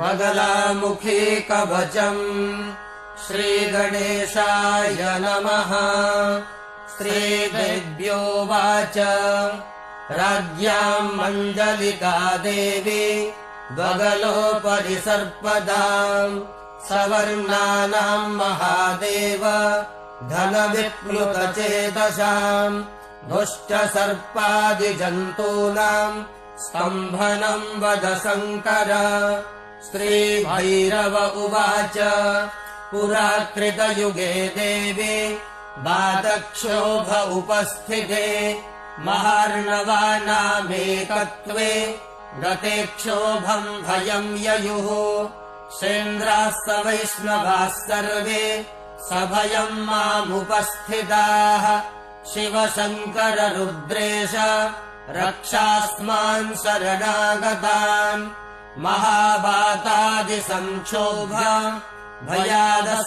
बगलामुखी कवचम् श्रीगणेशाय नमः। श्रीदेव्योवाच राज्ञाम् मण्डलिका देवी बगलोपरि सर्पदाम् सवर्णानाम् महादेव धनविप्लुतचेतसाम् दुष्टसर्पादिजन्तूनाम् स्तम्भनम् वद शङ्कर। श्रीभैरव उवाच पुरा कृतयुगे देवी बाधक्षोभ उपस्थिते महार्णवानामेकत्वे गते क्षोभम् भयम् ययुः। सेन्द्राः स वैष्णवाः सर्वे सभयम् मामुपस्थिताः। शिव शङ्कर रुद्रेश रक्षास्मान् शरणागतान् महाबातादिसंक्षोभ भयादः